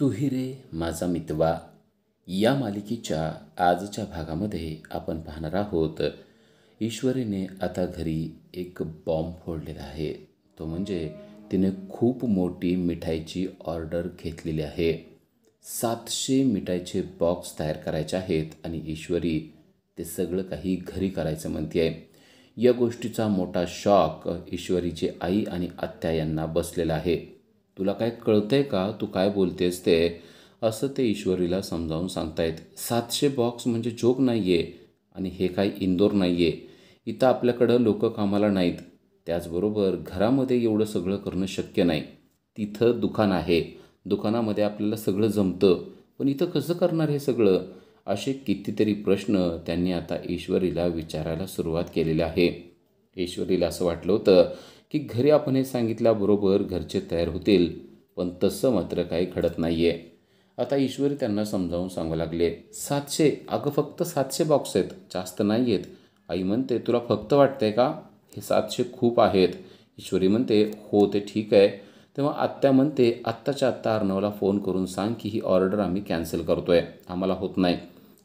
तुही रे माझा मितवा या मालिकेच्या आजच्या भागामध्ये आपण पाहणार आहोत. ईश्वरीने आता घरी एक बॉम्ब फोडलेला आहे. तो म्हणजे तिने खूप मोठी मिठाईची ऑर्डर घेतलेली आहे. 700 मिठाईचे बॉक्स तयार करायचे आहेत आणि ईश्वरी ते सगळं काही घरी करायचं म्हणते आहे. या गोष्टीचा मोठा शॉक ईश्वरीची आई आणि आत्या यांना बसलेला आहे. तुला काय कळतंय का, तू काय बोलतेस ते, असं ते ईश्वरीला समजावून सांगतायत. 700 बॉक्स म्हणजे जोक नाही आहे आणि हे काही इंदोर नाही आहे. इथं आपल्याकडं लोक कामाला नाहीत. त्याचबरोबर घरामध्ये एवढं सगळं करणं शक्य नाही. तिथं दुकान आहे, दुकानामध्ये आपल्याला सगळं जमतं, पण इथं कसं करणार हे सगळं, असे कितीतरी प्रश्न त्यांनी आता ईश्वरीला विचारायला सुरुवात केलेली आहे. ईश्वरीला असं वाटलं होतं की घरी आपण हे सांगितल्याबरोबर घरचे तयार होतील, पण तसं मात्र काही घडत नाही आहे. आता ईश्वरी त्यांना समजावून सांगू लागले. 700, अगं फक्त 700 बॉक्स आहेत, जास्त नाही आहेत. आई म्हणते तुला फक्त वाटतंय का, हे 700 खूप आहेत. ईश्वरी म्हणते हो ते ठीक आहे. तेव्हा आत्या म्हणते आत्ताच्या आत्ता अर्णवला फोन करून सांग की ही ऑर्डर आम्ही कॅन्सल करतोय, आम्हाला होत नाही.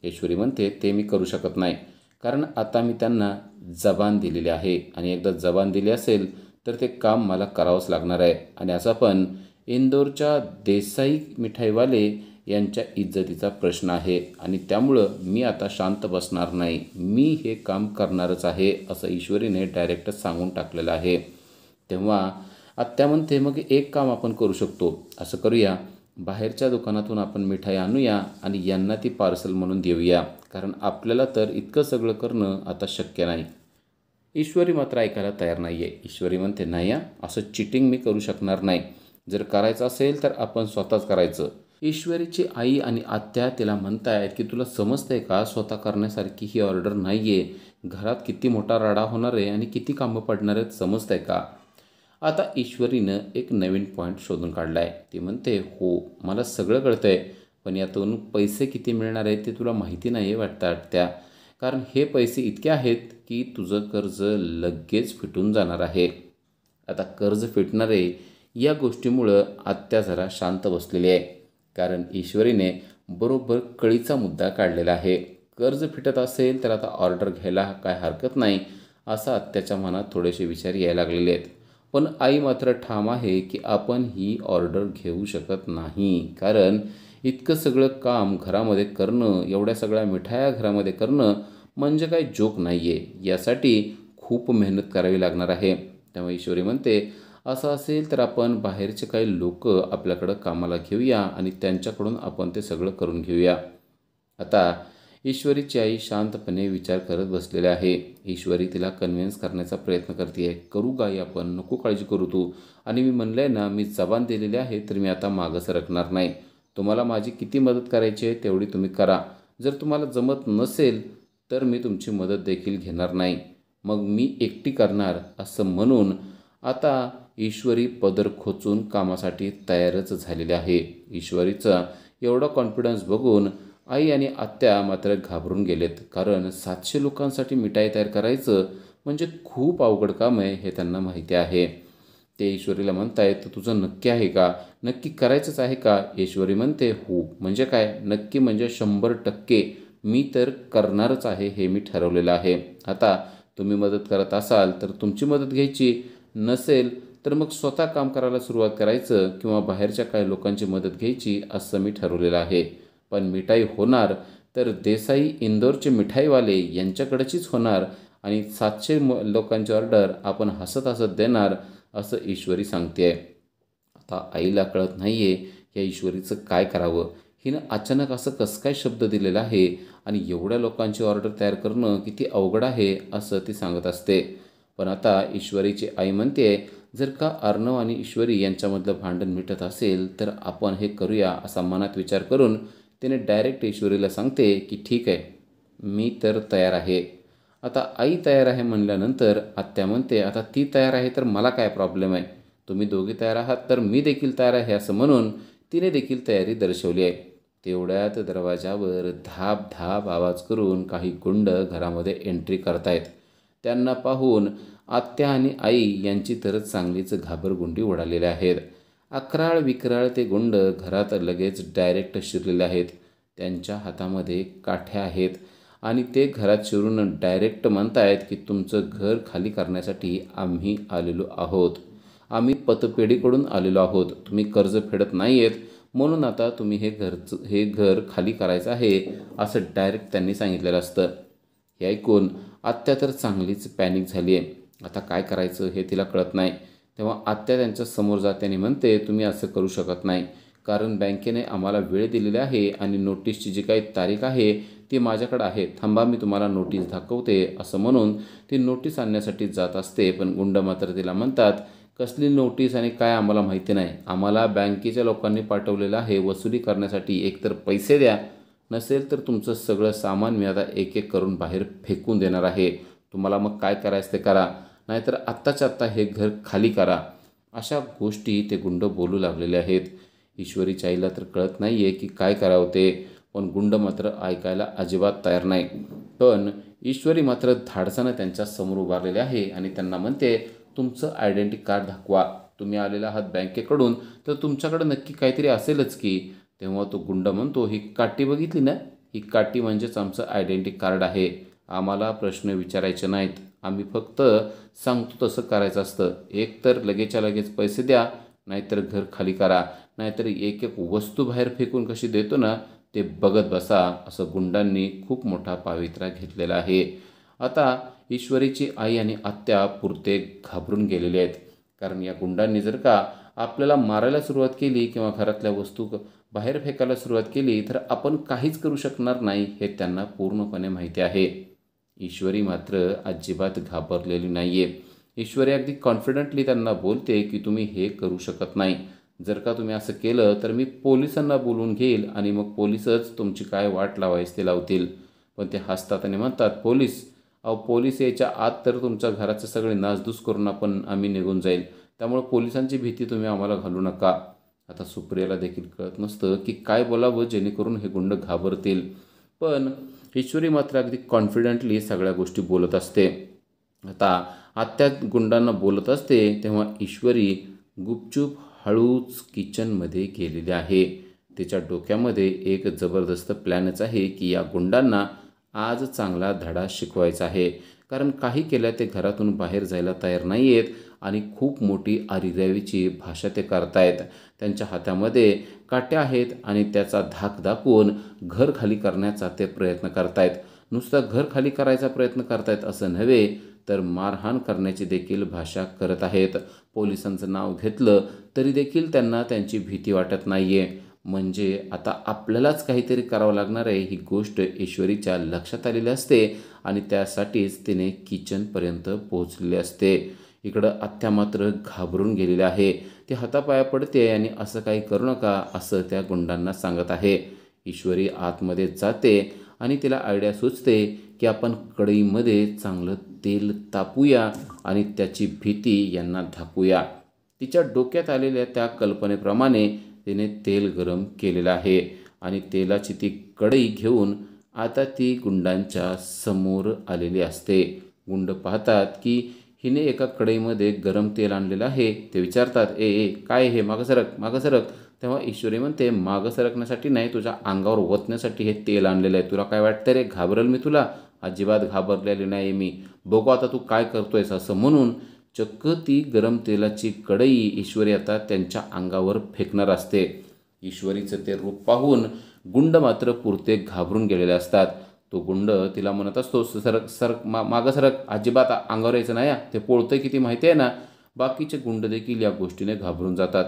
ईश्वरी म्हणते ते मी करू शकत नाही, कारण आता मी त्यांना जबान दिलेली आहे आणि एकदा जबान दिली असेल तर ते काम मला करावंच लागणार आहे. आणि असा पण इंदोरच्या देसाई मिठाईवाले यांच्या इज्जतीचा प्रश्न आहे आणि त्यामुळं मी आता शांत बसणार नाही, मी हे काम करणारच आहे, असं ईश्वरीने डायरेक्ट सांगून टाकलेलं आहे. तेव्हा आत्या म्हणते मग एक काम आपण करू शकतो, असं करूया, बाहेरच्या दुकानातून आपण मिठाई आणूया आणि यांना ती पार्सल म्हणून देऊया, कारण आपल्याला तर इतकं सगळं करणं आता शक्य नाही. ईश्वरी मात्र ऐकायला तयार नाही आहे. ईश्वरी म्हणते नाही, असं चिटिंग मी करू शकणार नाही. जर करायचं असेल तर आपण स्वतःच करायचं. ईश्वरीची आई आणि आत्या तिला म्हणतायत की तुला समजतंय का, स्वतः करण्यासारखी ही ऑर्डर नाही आहे. घरात किती मोठा राडा होणार आहे आणि किती कामं पडणार आहेत, समजतंय का. आता ईश्वरीनं एक नवीन पॉईंट शोधून काढला आहे. ती म्हणते हो मला सगळं कळतं आहे, पण यातून पैसे किती मिळणार आहेत ते तुला माहिती नाही आहे वाटतं त्या, कारण हे पैसे इतके आहेत की तुझं कर्ज लगेच फिटून जाणार आहे. आता कर्ज फिटणार आहे या गोष्टीमुळं आत्या जरा शांत बसलेली आहे, कारण ईश्वरीने बरोबर कळीचा मुद्दा काढलेला आहे. कर्ज फिटत असेल तर आता ऑर्डर घ्यायला काय हरकत नाही, असं आत्याच्या मनात थोडेसे विचार यायला लागलेले आहेत. पण आई मात्र ठाम आहे की आपण ही ऑर्डर घेऊ शकत नाही, कारण इतकं सगळं काम घरामध्ये करणं, एवढ्या सगळ्या मिठाया घरामध्ये करणं म्हणजे काही जोक नाही आहे. यासाठी खूप मेहनत करावी लागणार आहे. त्यामुळे ईश्वरी म्हणते असं असेल तर आपण बाहेरचे काही लोक आपल्याकडं कामाला घेऊया आणि त्यांच्याकडून आपण ते सगळं करून घेऊया. आता ईश्वरीची आई शांतपणे विचार करत बसलेली आहे. ईश्वरी तिला कन्व्हिन्स करण्याचा प्रयत्न करते. करू गाई आपण, नको काळजी करू तू, आणि मी म्हणलं आहे ना, मी जबान दिलेली आहे तर मी आता मागं सरकणार नाही. तुम्हाला माझी किती मदत करायची आहे तेवढी तुम्ही करा. जर तुम्हाला जमत नसेल तर मी तुमची मदत देखील घेणार नाही, मग मी एकटी करणार, असं म्हणून आता ईश्वरी पदर खोचून कामासाठी तयारच झालेली आहे. ईश्वरीचा एवढा कॉन्फिडन्स बघून आई आणि आत्या मात्र घाबरून गेलेत, कारण 700 लोकांसाठी मिठाई तयार करायचं म्हणजे खूप अवघड काम आहे हे त्यांना माहिती आहे. ते ईश्वरीला म्हणतायत तुझं नक्की आहे का, नक्की करायचंच आहे का. ईश्वरी म्हणते हो म्हणजे काय, नक्की म्हणजे 100% मी तर करणारच आहे, हे मी ठरवलेलं आहे. आता तुम्ही मदत करत असाल तर तुमची मदत घ्यायची, नसेल तर मग स्वतः काम करायला सुरुवात करायचं किंवा बाहेरच्या काही लोकांची मदत घ्यायची, असं मी ठरवलेलं आहे. पण मिठाई होणार तर देसाई इंदोरचे मिठाईवाले यांच्याकडचीच होणार आणि 700 लोकांची ऑर्डर आपण हसत हसत देणार, असं ईश्वरी सांगते. आता आईला कळत नाही आहे या ईश्वरीचं काय करावं. हिनं अचानक असं कसं काय शब्द दिलेला आहे आणि एवढ्या लोकांची ऑर्डर तयार करणं किती अवघड आहे, असं ती सांगत असते. पण आता ईश्वरीची आई म्हणते जर का अर्णव आणि ईश्वरी यांच्यामधलं भांडण मिटत असेल तर आपण हे करूया, असा मनात विचार करून तिने डायरेक्ट ईश्वरीला सांगते की ठीक आहे, मी तर तयार आहे. आता आई तयार आहे म्हणल्यानंतर आत्या म्हणते आता ती तयार आहे तर मला काय प्रॉब्लेम आहे, तुम्ही दोघे तयार आहात तर मी देखील तयार आहे, असं म्हणून तिने देखील तयारी दर्शवली आहे. तेवढ्यात दरवाजावर धाप धाप आवाज करून काही गुंड घरामध्ये एंट्री करतायत. त्यांना पाहून आत्या आणि आई यांची तर चांगलीच घाबरगुंडी उडालेल्या आहेत. अकराळ विक्राळ ते गुंड घरात लगेच डायरेक्ट शिरलेले आहेत. त्यांच्या हातामध्ये काठ्या आहेत आणि ते घरात शिरून डायरेक्ट म्हणतायत की तुमचं घर खाली करण्यासाठी आम्ही आलेलो आहोत. आम्ही पतपेढीकडून आलेलो आहोत. तुम्ही कर्ज फेडत नाही आहेत म्हणून आता तुम्ही हे घर खाली करायचं आहे असं डायरेक्ट त्यांनी सांगितलेलं असतं. हे ऐकून आत्या तर चांगलीच पॅनिक झाली आहे. आता काय करायचं हे तिला कळत नाही. तेव्हा आत्या त्यांच्या समोर जाते आणि म्हणते, तुम्ही असं करू शकत नाही, कारण बँकेने आम्हाला वेळ दिलेली आहे आणि नोटीसची जी काही तारीख आहे ती माझ्याकडे आहे. थांबा, मी तुम्हाला नोटीस दाखवते. असं म्हणून ती नोटीस आणण्यासाठी जात असते. पण गुंड मात्र तिला म्हणतात, कसली नोटीस आणि काय आम्हाला माहिती नाही. आम्हाला बँकेच्या लोकांनी पाठवलेलं आहे वसुली करण्यासाठी. एकतर पैसे द्या, नसेल तर तुमचं सगळं सामान मी आता एक एक करून बाहेर फेकून देणार आहे. तुम्हाला मग काय करायचं ते करा, नाहीतर आत्ताच्या आत्ता हे घर खाली करा. अशा गोष्टी ते गुंड बोलू लागलेले आहेत. ईश्वरीच्या आईला तर कळत नाही आहे की काय करावं ते, पण गुंड मात्र ऐकायला अजिबात तयार नाही. पण ईश्वरी मात्र धाडसानं त्यांच्या समोर उभारलेले आहे आणि त्यांना म्हणते, तुमचं आयडेंटिटी कार्ड दाखवा. तुम्ही आलेला आहात बँकेकडून तर तुमच्याकडे नक्की काहीतरी असेलच की. तेव्हा तो गुंड म्हणतो, ही काठी बघितली ना, ही काठी म्हणजेच आमचं आयडेंटिटी कार्ड आहे. आम्हाला प्रश्न विचारायचे नाहीत, आम्ही फक्त सांगतो तसं करायचं असतं. एक तर लगेचच्या लगेच पैसे द्या, नाहीतर घर खाली करा, नाहीतर एक एक वस्तू बाहेर फेकून कशी देतो ना ते बघत बसा. असं गुंडांनी खूप मोठा पावित्रा घेतलेला आहे. आता ईश्वरीची आई आणि आत्या पुरते घाबरून गेलेले आहेत, कारण या गुंडांनी जर का आपल्याला मारायला सुरुवात केली किंवा घरातल्या वस्तू बाहेर फेकायला सुरुवात केली तर आपण काहीच करू शकणार नाही हे त्यांना पूर्णपणे माहिती आहे. ईश्वरी मात्र अजिबात घाबरलेली नाही आहे. ईश्वरी अगदी कॉन्फिडंटली त्यांना बोलते की तुम्ही हे करू शकत नाही. जर का तुम्ही असं केलं तर मी पोलिसांना बोलवून घेईल आणि मग पोलिसच तुमची काय वाट लावायची ते लावतील. पण ते हसतात आणि म्हणतात, पोलीस? अहो, पोलीस यायच्या आत तर तुमच्या घराचे सगळे नासधूस करून आम्ही निघून जाईल. त्यामुळे पोलिसांची भीती तुम्ही आम्हाला घालू नका. आता सुप्रियाला देखील कळत नसतं की काय बोलावं जेणेकरून हे गुंड घाबरतील. पण ईश्वरी मात्र अगदी कॉन्फिडंटली सगळ्या गोष्टी बोलत असते. आता आत्या गुंडांना बोलत असते तेव्हा ईश्वरी गुपचूप हळूच किचनमध्ये गेलेली आहे. तिच्या डोक्यामध्ये एक जबरदस्त प्लॅनच आहे की या गुंडांना आज चांगला धडा शिकवायचा आहे. कारण काही केल्या ते घरातून बाहेर जायला तयार नाही आहेत आणि खूप मोठी अरिरावीची भाषा ते करतायत. त्यांच्या हातामध्ये काट्या आहेत आणि त्याचा धाक दाखवून घर खाली करण्याचा ते प्रयत्न करतायत. नुसतं घर खाली करायचा प्रयत्न करतायत असं नव्हे, तर मारहाण करण्याची देखील भाषा करत आहेत. पोलिसांचं नाव घेतलं तरी देखील त्यांना त्यांची भीती वाटत नाही आहे. म्हणजे आता आपल्यालाच काहीतरी करावं लागणार आहे ही गोष्ट ईश्वरीच्या लक्षात आलेली असते आणि त्यासाठीच तिने किचनपर्यंत पोहोचलेली असते. इकडं आत्या मात्र घाबरून गेलेली आहे. ती हातापाया पडते आणि असं काही करू नका असं त्या गुंडांना सांगत आहे. ईश्वरी आतमध्ये जाते आणि तिला आयडिया सुचते की आपण कढईमध्ये चांगलं तेल तापूया आणि त्याची भीती यांना दाखवूया. तिच्या डोक्यात आलेल्या त्या कल्पनेप्रमाणे तिने तेल गरम केलेलं आहे आणि तेलाची ती कढई घेऊन आता ती गुंडांच्या समोर आलेली असते. गुंड पाहतात की हिने एका कढईमध्ये गरम तेल आणलेलं आहे. ते विचारतात, ए ए काय हे, मागं सरक मागं सरक. तेव्हा ईश्वरी म्हणते, मागं सरकण्यासाठी नाही, तुझ्या अंगावर ओतण्यासाठी हे तेल आणलेलं आहे. तुला काय वाटतं रे, घाबरेल मी तुला? अजिबात घाबरलेली नाही मी, बघू आता तू काय करतोयस. असं म्हणून चक्क ती गरम तेलाची कढई ईश्वरी आता त्यांच्या अंगावर फेकणार असते. ईश्वरीचं ते रूप पाहून गुंड मात्र पुरते घाबरून गेलेले असतात. तो गुंड तिला म्हणत असतो, सरक सरक मागं सरक, अजिबात अंगावर यायचं नाही, ते पोळतंय किती माहिती आहे ना. बाकीचे गुंड देखील या गोष्टीने घाबरून जातात.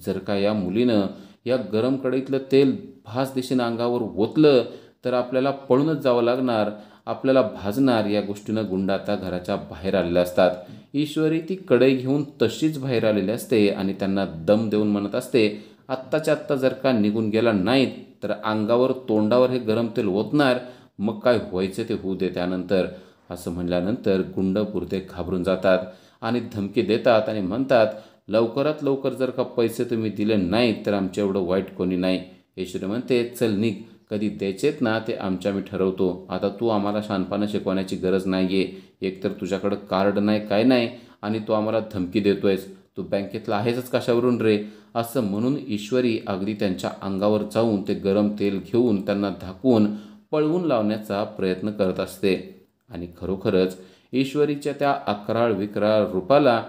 जर का या मुलीनं या गरम कढईतलं तेल भास दिशेनं अंगावर ओतलं तर आपल्याला पळूनच जावं लागणार, आपल्याला भाजणार. या गोष्टीनं गुंड आता घराच्या बाहेर आलेले असतात. ईश्वरी ती कढई घेऊन तशीच बाहेर आलेली असते आणि त्यांना दम देऊन म्हणत असते, आत्ताच्या आत्ता जर का निघून गेला नाहीत तर अंगावर तोंडावर हे गरम तेल ओतणार, मग काय व्हायचं ते होऊ दे त्यानंतर. असं म्हणल्यानंतर गुंड पुरते घाबरून जातात आणि धमकी देतात आणि म्हणतात, लवकरात लवकर जर का पैसे तुम्ही दिले नाहीत तर आमच्या एवढं वाईट कोणी नाही. ईश्वरी म्हणते, चल निघ, कधी द्यायचेत ना ते आमच्या मी ठरवतो. आता तू आम्हाला शहाणपणा शिकवण्याची गरज नाही आहे. एकतर तुझ्याकडं कार्ड नाही, काय नाही, आणि तू आम्हाला धमकी देतोयस. तू बँकेतला आहेसच कशावरून रे, असं म्हणून ईश्वरी अगदी त्यांच्या अंगावर जाऊन ते गरम तेल घेऊन त्यांना झाकून पळवून लावण्याचा प्रयत्न करत असते. आणि खरोखरच ईश्वरीच्या त्या अकराळ विक्राळ रूपाला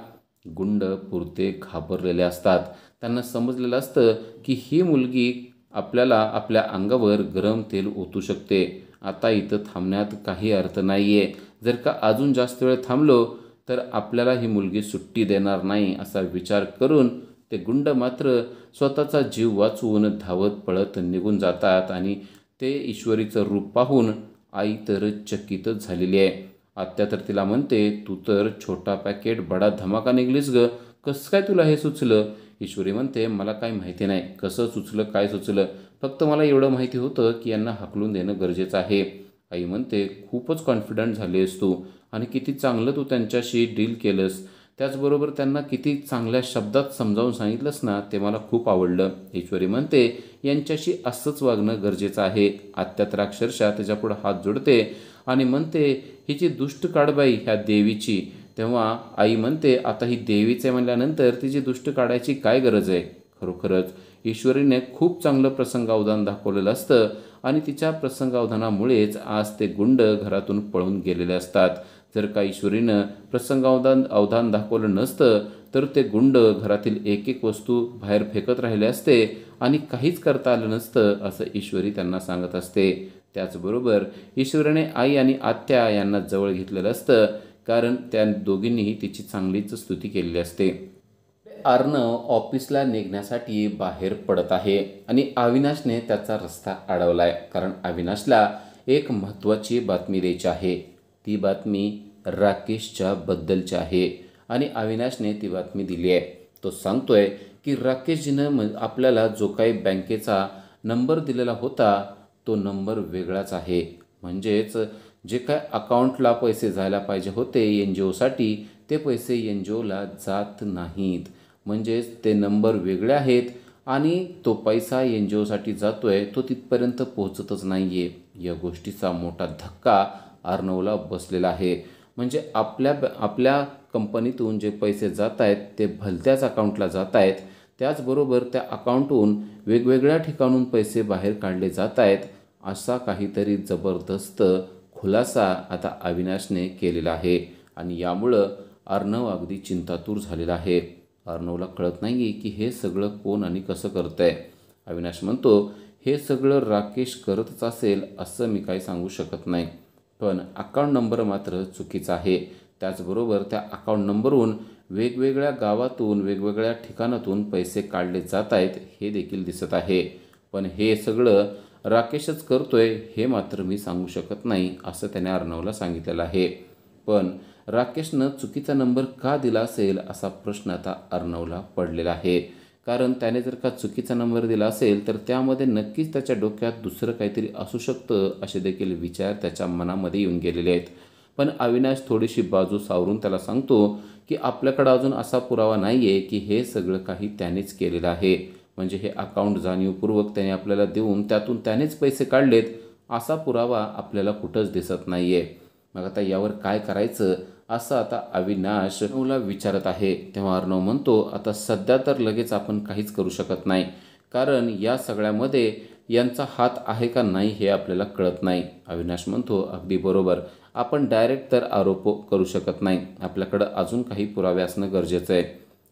गुंड पुरते घाबरलेले असतात. त्यांना समजलेलं असतं की ही मुलगी आपल्याला आपल्या अंगावर गरम तेल ओतू शकते. आता इथं थांबण्यात काही अर्थ नाही आहे. जर का अजून जास्त वेळ थांबलो तर आपल्याला ही मुलगी सुट्टी देणार नाही, असा विचार करून ते गुंड मात्र स्वतःचा जीव वाचवून धावत पळत निघून जातात. आणि ते ईश्वरीचं रूप पाहून आई तर चकितच झालेली आहे. आत्या तर तिला म्हणते, तू तर छोटा पॅकेट बडा धमाका निघलीस ग, कसं काय तुला हे सुचलं? ईश्वरी म्हणते, मला काय माहिती नाही कसं सुचलं काय सुचलं, फक्त मला एवढं माहिती होतं की यांना हाकलून देणं गरजेचं आहे. आई म्हणते, खूपच कॉन्फिडंट झालीस तू आणि किती चांगलं तू त्यांच्याशी डील केलंस. त्याचबरोबर त्यांना किती चांगल्या शब्दात समजावून सांगितलंस ना, ते मला खूप आवडलं. ईश्वरी म्हणते, यांच्याशी असंच वागणं गरजेचं आहे. आत्या तर अक्षरशः त्याच्यापुढं हात जोडते आणि म्हणते, हिची दुष्ट काढबाई ह्या देवीची. तेव्हा आई म्हणते, आता ही देवीचे म्हणल्यानंतर तिची दुष्ट काढायची काय गरज आहे? खरोखरच ईश्वरीने खूप चांगलं प्रसंगावधान दाखवलेलं असतं आणि तिच्या प्रसंगावधानामुळेच आज ते गुंड घरातून पळून गेलेले असतात. जर का ईश्वरीनं अवधान दाखवलं नसतं तर ते गुंड घरातील एक एक वस्तू बाहेर फेकत राहिले असते आणि काहीच करता आलं नसतं, असं ईश्वरी त्यांना सांगत असते. त्याचबरोबर ईश्वरीने आई आणि आत्या यांना जवळ घेतलेलं असतं, कारण त्या दोघींनीही तिची चांगलीच स्तुती केलेली असते. अर्णव ऑफिसला निघण्यासाठी बाहेर पडत आहे आणि अविनाशने त्याचा रस्ता अडवलाय, कारण अविनाशला एक महत्त्वाची बातमी द्यायची आहे. ती बातमी राकेशच्या बद्दलची आहे आणि अविनाशने ती बातमी दिली आहे. तो सांगतोय की राकेशजीनं आपल्याला जो काही बँकेचा नंबर दिलेला होता तो नंबर वेगळाच आहे. म्हणजेच जे काय अकाउंटला पैसे जायला पाहिजे होते NGOसाठी, ते पैसे NGOला जात नाहीत. म्हणजेच ते नंबर वेगळे आहेत आणि तो पैसा NGOसाठी जातोय तो तिथपर्यंत पोहोचतच नाही आहे. या गोष्टीचा मोठा धक्का अर्णवला बसलेला आहे. म्हणजे आपल्या कंपनीतून जे पैसे जात आहेत ते भलत्याच अकाउंटला जात आहेत. त्याचबरोबर त्या अकाउंटहून वेगवेगळ्या ठिकाणून पैसे बाहेर काढले जात आहेत, असा काहीतरी जबरदस्त खुलासा आता अविनाशने केलेला आहे. आणि यामुळं अर्णव अगदी चिंतातूर झालेला आहे. अर्णवला कळत नाही की हे सगळं कोण आणि कसं करत आहे. अविनाश म्हणतो, हे सगळं राकेश करतच असेल असं मी काही सांगू शकत नाही, पण अकाउंट नंबर मात्र चुकीचा आहे. त्याचबरोबर त्या अकाउंट नंबरहून वेगवेगळ्या गावातून वेगवेगळ्या ठिकाणातून पैसे काढले जात आहेत हे देखील दिसत आहे. पण हे सगळं राकेशच करतोय हे मात्र मी सांगू शकत नाही, असं त्याने अर्णवला सांगितलेलं आहे. पण राकेशनं चुकीचा नंबर का दिला असेल असा प्रश्न आता अर्णवला पडलेला आहे. कारण त्याने जर का चुकीचा नंबर दिला असेल तर त्यामध्ये नक्कीच त्याच्या डोक्यात दुसरं काहीतरी असू शकतं, असे देखील विचार त्याच्या मनामध्ये येऊन गेलेले आहेत. पण अविनाश थोडीशी बाजू सावरून त्याला सांगतो की आपल्याकडं अजून असा पुरावा नाही आहे की हे सगळं काही त्यानेच केलेलं आहे. म्हणजे हे अकाउंट जाणीवपूर्वक त्याने आपल्याला देऊन त्यातून त्यानेच पैसे काढलेत असा पुरावा आपल्याला कुठंच दिसत नाही आहे. मग आता यावर काय करायचं असं आता अविनाश अर्णवला विचारत आहे. तेव्हा अर्णव म्हणतो, आता सध्या तर लगेच आपण काहीच करू शकत नाही, कारण या सगळ्यामध्ये यांचा हात आहे का नाही हे आपल्याला कळत नाही. अविनाश म्हणतो, अगदी बरोबर, आपण डायरेक्ट तर आरोप करू शकत नाही, आपल्याकडं अजून काही पुरावे असणं गरजेचं आहे.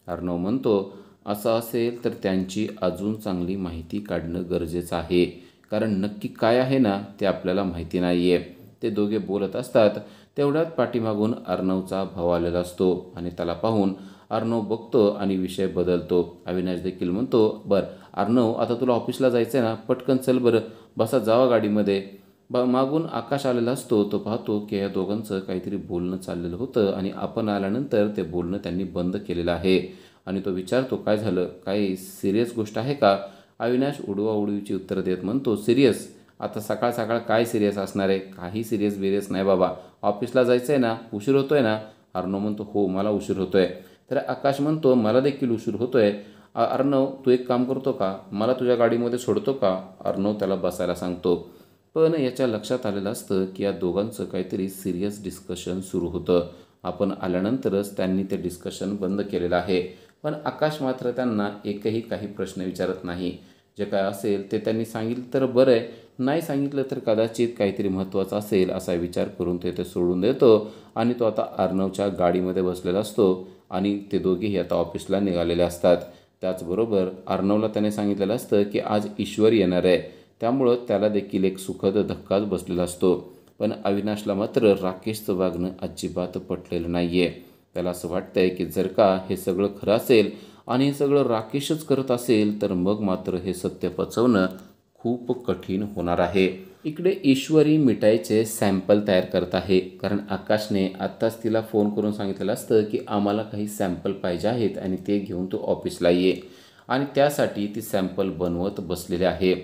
अर्णव म्हणतो, असं असेल तर त्यांची अजून चांगली माहिती काढणं गरजेचं आहे, कारण नक्की काय आहे ना ते आपल्याला माहिती नाही आहे. ते दोघे बोलत असतात तेवढ्यात पाठीमागून अर्णवचा भाव आलेला असतो आणि त्याला पाहून अर्णव बघतो आणि विषय बदलतो. अविनाश देखील म्हणतो, बरं अर्णव, आता तुला ऑफिसला जायचं आहे ना, पटकन चल बरं, बसा जावा गाडीमध्ये. मागून आकाश आलेला असतो. तो पाहतो की या दोघांचं काहीतरी बोलणं चाललेलं होतं आणि आपण आल्यानंतर ते बोलणं त्यांनी बंद केलेलं आहे. आणि तो विचारतो, काय झालं, काही सिरियस गोष्ट आहे का? अविनाश उडवाउडवीची उत्तरं देत म्हणतो, सिरियस? आता सकाळ सकाळ काय सिरियस असणार आहे? काही सिरियस बिरियस नाही बाबा, ऑफिसला जायचं आहे ना, उशीर होतोय ना? अर्णव म्हणतो, हो मला उशीर होतोय. तर आकाश म्हणतो, मला देखील उशीर होतोय. अर्णव, तू एक काम करतो का, मला तुझ्या गाडीमध्ये सोडतो का? अर्णव त्याला बसायला सांगतो. पण याच्या लक्षात आलेलं असतं की या दोघांचं काहीतरी सिरियस डिस्कशन सुरू होतं. आपण आल्यानंतरच त्यांनी ते डिस्कशन बंद केलेलं आहे. पण आकाश मात्र त्यांना एकही काही प्रश्न विचारत नाही. जे काय असेल ते त्यांनी सांगितलं तर बरं आहे, नाही सांगितलं तर कदाचित काहीतरी महत्त्वाचं असेल असा विचार करून ते सोडून देतो आणि तो आता अर्णवच्या गाडीमध्ये बसलेला असतो आणि ते दोघेही आता ऑफिसला निघालेले असतात. त्याचबरोबर अर्णवला त्याने सांगितलेलं असतं की आज ईश्वर येणार आहे, त्यामुळं त्याला देखील एक सुखद धक्काच बसलेला असतो. पण अविनाशला मात्र राकेशचं वागणं अजिबात पटलेलं नाही आहे. त्याला असं वाटतंय की जर का हे सगळं खरं असेल आणि हे सगळं राकेशच करत असेल तर मग मात्र हे सत्य पचवणं खूप कठीण होणार आहे. इकडे ईश्वरी मिठाईचे सॅम्पल तयार करत आहे, कारण आकाशने आत्ताच तिला फोन करून सांगितलेलं असतं की आम्हाला काही सॅम्पल पाहिजे आहेत आणि ते घेऊन तू ऑफिसला ये, आणि त्यासाठी ती सॅम्पल बनवत बसलेले आहे.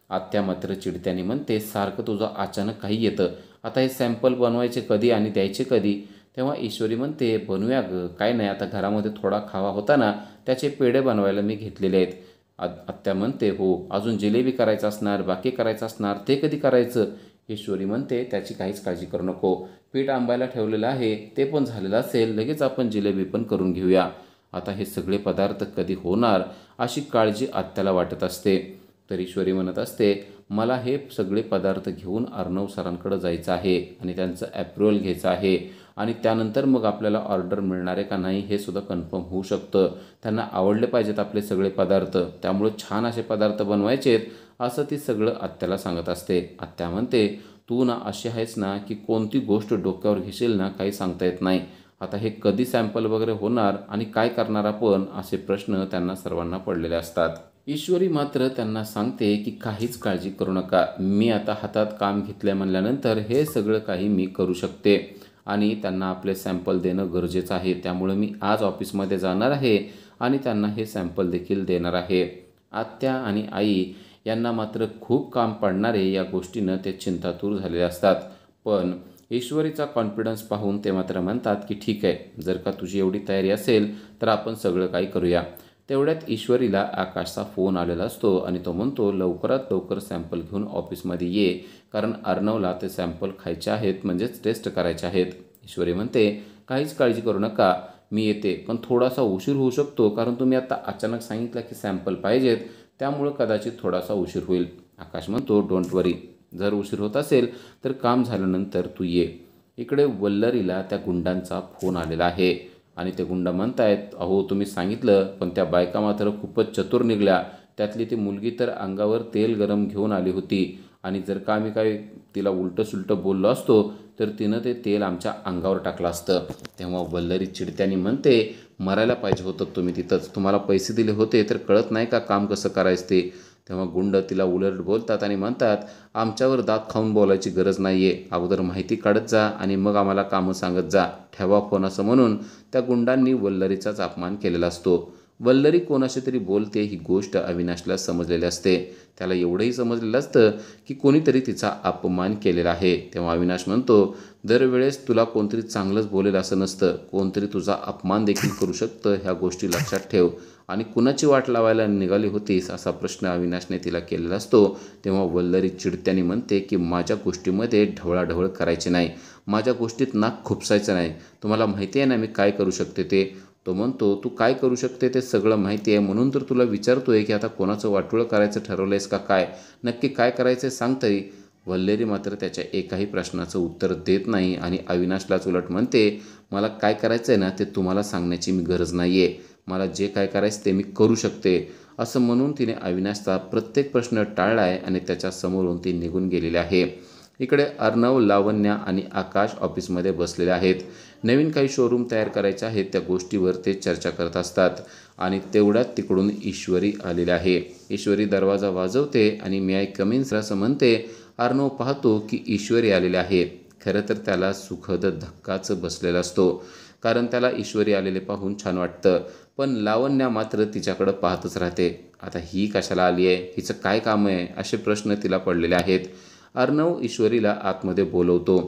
आत्या मात्र चिडत्याने म्हणते, सारखं तुझं अचानक काही येतं, आता हे सॅम्पल बनवायचे कधी आणि द्यायचे कधी? तेव्हा ईश्वरी म्हणते, बनवूया गं, काय नाही, आता घरामध्ये थोडा खावा होता ना, त्याचे पेढे बनवायला मी घेतलेले आहेत. आत्या म्हणते, हो, अजून जिलेबी करायचं असणार, बाकी करायचं असणार, ते कधी करायचं? ईश्वरी म्हणते, त्याची काहीच काळजी करू नको, पीठ आंबायला ठेवलेलं आहे, ते पण झालेलं असेल, लगेच आपण जिलेबी पण करून घेऊया. आता हे सगळे पदार्थ कधी होणार अशी काळजी आत्याला वाटत असते. तर ईश्वरी म्हणत असते, मला हे सगळे पदार्थ घेऊन अर्णव सरांकडे जायचं आहे आणि त्यांचं ॲप्रुव्हल घ्यायचं आहे आणि त्यानंतर मग आपल्याला ऑर्डर मिळणार आहे का नाही हे सुद्धा कन्फर्म होऊ शकतं. त्यांना आवडले पाहिजेत आपले सगळे पदार्थ, त्यामुळे छान असे पदार्थ बनवायचे आहेत, असं ती सगळं आत्याला सांगत असते. आत्या म्हणते, तू ना अशी आहेस ना की कोणती गोष्ट डोक्यावर घेशील ना काही सांगता येत नाही. आता हे कधी सॅम्पल वगैरे होणार आणि काय करणार आपण, असे प्रश्न त्यांना सर्वांना पडलेले असतात. ईश्वरी मात्र त्यांना सांगते की काहीच काळजी करू नका, मी आता हातात काम घेतलं म्हणल्यानंतर हे सगळं काही मी करू शकते आणि त्यांना आपले सॅम्पल देणं गरजेचं आहे, त्यामुळे मी आज ऑफिसमध्ये जाणार आहे आणि त्यांना हे सॅम्पल देखील देणार आहे. आत्या आणि आई यांना मात्र खूप काम पडणार आहे या गोष्टीनं ते चिंतातूर झालेले असतात. पण ईश्वरीचा कॉन्फिडन्स पाहून ते मात्र म्हणतात की ठीक आहे, जर का तुझी एवढी तयारी असेल तर आपण सगळं काही करूया. तेवढ्यात ईश्वरीला आकाशचा फोन आलेला असतो आणि तो म्हणतो, लवकरात लवकर सॅम्पल घेऊन ऑफिसमध्ये ये, कारण अर्णवला ते सॅम्पल खायचे आहेत, म्हणजेच टेस्ट करायचे आहेत. ईश्वरी म्हणते, काहीच काळजी करू नका, मी येते, पण थोडासा उशीर होऊ शकतो, कारण तुम्ही आता अचानक सांगितलं की सॅम्पल पाहिजेत, त्यामुळं कदाचित थोडासा उशीर होईल. आकाश म्हणतो, डोंट वरी, जर उशीर होत असेल तर काम झाल्यानंतर तू ये. इकडे वल्लरीला त्या गुंडांचा फोन आलेला आहे आणि ते गुंड म्हणतायत, अहो तुम्ही सांगितलं, पण त्या बायका मात्र खूपच चतुर निघल्या, त्यातली ती मुलगी तर अंगावर तेल गरम घेऊन आली होती आणि जर का आम्ही काय तिला उलटं सुलटं बोललो असतो तर तिनं ते तेल आमच्या अंगावर टाकलं असतं. तेव्हा वल्लरी चिडत्याने म्हणते, मरायला पाहिजे होतं तुम्ही तिथंच, तुम्हाला पैसे दिले होते तर कळत नाही का काम कसं करायचं ते? तेव्हा गुंड तिला उलट बोलतात आणि म्हणतात, आमच्यावर दात खाऊन बोलायची गरज नाही आहे, अगोदर माहिती काढत जा आणि मग आम्हाला कामं सांगत जा, ठेवा फोन, असं म्हणून त्या गुंडांनी वल्लरीचाच अपमान केलेला असतो. वल्लरी कोणाशी तरी बोलते ही गोष्ट अविनाशला समजलेली असते. त्याला एवढंही समजलेलं असतं की कोणीतरी तिचा अपमान केलेला आहे. तेव्हा अविनाश म्हणतो, दरवेळेस तुला कोणतरी चांगलंच बोलेलं असं नसतं, कोणतरी तुझा अपमान देखील करू शकतं, ह्या गोष्टी लक्षात ठेव. आणि कुणाची वाट लावायला निघाली होतीस असा प्रश्न अविनाशने तिला केलेला असतो. तेव्हा वल्लरी चिडत्याने म्हणते की माझ्या गोष्टीमध्ये ढवळाढवळ करायची नाही, माझ्या गोष्टीत नाक खुपसायचं नाही, तुम्हाला माहिती आहे ना मी काय करू शकते ते? तो म्हणतो, तू काय करू शकते ते सगळं माहिती आहे, म्हणून तर तुला विचारतोय की आता कोणाचं वाटोळं करायचं ठरवलंयस का काय, नक्की काय करायचं सांग तरी. वल्लरी मात्र त्याच्या एकाही प्रश्नाचं उत्तर देत नाही आणि अविनाशलाच उलट म्हणते, मला काय करायचं आहे ना ते तुम्हाला सांगण्याची मी गरज नाही आहे, मला जे काय करायचं ते मी करू शकते, असं म्हणून तिने अविनाशचा प्रत्येक प्रश्न टाळला आहे आणि त्याच्यासमोरून ती निघून गेलेली आहे. इकडे अर्णव, लावण्या आणि आकाश ऑफिसमध्ये बसलेले आहेत. नवीन काही शोरूम तयार करायचे आहेत त्या गोष्टीवर ते चर्चा करत असतात आणि तेवढ्यात तिकडून ईश्वरी आलेली आहे. ईश्वरी दरवाजा वाजवते आणि मी आय कम इन असं म्हणते. अर्णव पाहतो की ईश्वरी आलेले आहे. खरं तर त्याला सुखद धक्काच बसलेला असतो, कारण त्याला ईश्वरी आलेले पाहून छान वाटतं. पण लावण्या मात्र तिच्याकडं पाहतच राहते. आता ही कशाला आली आहे, हिचं काय काम आहे, असे प्रश्न तिला पडलेले आहेत. अर्णव ईश्वरीला आतमध्ये बोलवतो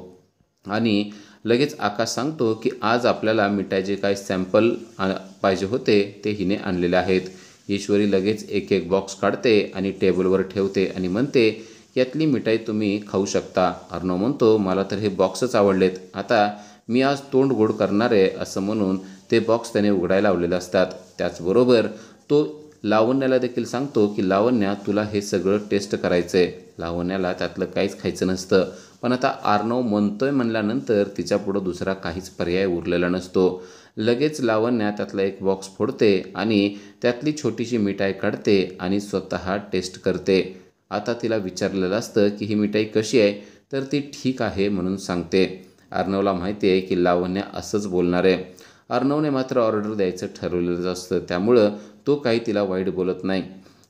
आणि लगेच आकाश सांगतो की आज आपल्याला मिठाईचे काय सॅम्पल पाहिजे होते ते हिने आणलेले आहेत. ईश्वरी लगेच एक एक बॉक्स काढते आणि टेबलवर ठेवते आणि म्हणते, यातली मिठाई तुम्ही खाऊ शकता. अर्णव म्हणतो, मला तर हे बॉक्सच आवडलेत, आता मी आज तोंड गोड करणार आहे, असं म्हणून ते बॉक्स त्याने उघडायला लावलेले असतात. त्याचबरोबर तो लावण्याला देखील सांगतो की लावण्या तुला हे सगळं टेस्ट करायचं आहे. लावण्याला त्यातलं काहीच खायचं नसतं. पण आता अर्णव म्हणतोय म्हणल्यानंतर तिच्यापुढं दुसरा काहीच पर्याय उरलेला नसतो. लगेच लावण्या त्यातला एक बॉक्स फोडते आणि त्यातली छोटीशी मिठाई काढते आणि स्वतः टेस्ट करते. आता तिला विचारलेलं असतं की ही मिठाई कशी आहे, तर ती ठीक आहे म्हणून सांगते. अर्णवला माहिती आहे की लावण्या असंच बोलणार आहे. अर्णवने मात्र ऑर्डर द्यायचं ठरवलेलं असतं, त्यामुळं तो काही तिला वाईट बोलत नाही.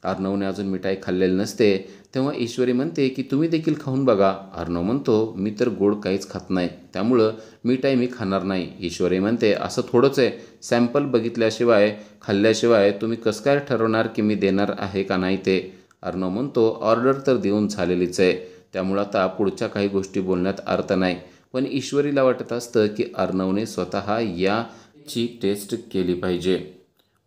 अर्णवने अजून मिठाई खाल्लेली नसते तेव्हा ईश्वरी म्हणते की तुम्ही देखील खाऊन बघा. अर्णव म्हणतो मी तर गोड काहीच खात नाही, त्यामुळं मिठाई मी खाणार नाही. ईश्वरी म्हणते असं थोडंच आहे, सॅम्पल बघितल्याशिवाय खाल्ल्याशिवाय तुम्ही कसं काय ठरवणार की मी देणार आहे का नाही ते. अर्णव म्हणतो ऑर्डर तर देऊन झालेलीच आहे, त्यामुळं आता पुढच्या काही गोष्टी बोलण्यात अर्थ नाही. पण ईश्वरीला वाटत असतं की अर्णवने स्वतः याची टेस्ट केली पाहिजे.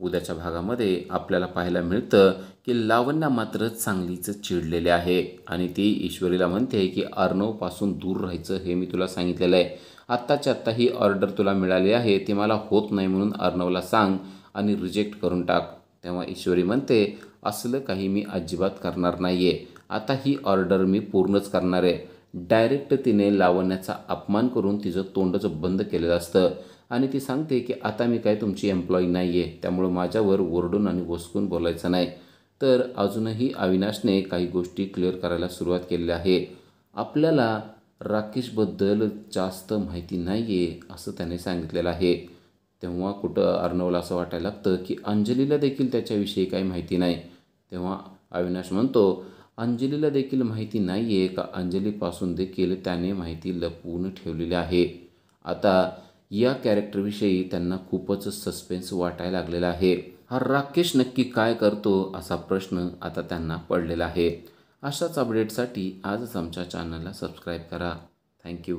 उद्याच्या भागामध्ये आपल्याला पाहायला मिळतं की लावण्या मात्र चांगलीच चिडलेली आहे आणि ती ईश्वरीला म्हणते की अर्णवपासून दूर राहायचं हे मी तुला सांगितलेलं आहे. आत्ताच्या आत्ता ही ऑर्डर तुला मिळाली आहे, ती मला होत नाही म्हणून अर्णवला सांग आणि रिजेक्ट करून टाक. तेव्हा ईश्वरी म्हणते असलं काही मी अजिबात करणार नाही आहे. आता ही ऑर्डर मी पूर्णच करणार आहे. डायरेक्ट तिने लावण्याचा अपमान करून तिचं तोंडच बंद केलेलं असतं आणि ती सांगते की आता मी काय तुमची एम्प्लॉई नाही आहे, त्यामुळं माझ्यावर ओरडून आणि घोसकून बोलायचं नाही. तर अजूनही अविनाशने काही गोष्टी क्लिअर करायला सुरुवात केलेली आहे. आपल्याला राकेशबद्दल जास्त माहिती नाही आहे असं त्याने सांगितलेलं आहे. तेव्हा कुठं अर्णवला असं वाटायला लागतं की अंजलीला देखील त्याच्याविषयी काही माहिती नाही. तेव्हा अविनाश म्हणतो अंजलीला देखील माहिती नाही आहे का अंजलीपासून देखील त्याने माहिती लपवून ठेवलेली आहे. आता या कॅरेक्टरविषयी त्यांना खूपच सस्पेन्स वाटायला लागलेला आहे. हा राकेश नक्की काय करतो असा प्रश्न आता त्यांना पडलेला आहे. अशाच अपडेटसाठी आजच आमच्या चॅनलला सबस्क्राईब करा. थँक्यू.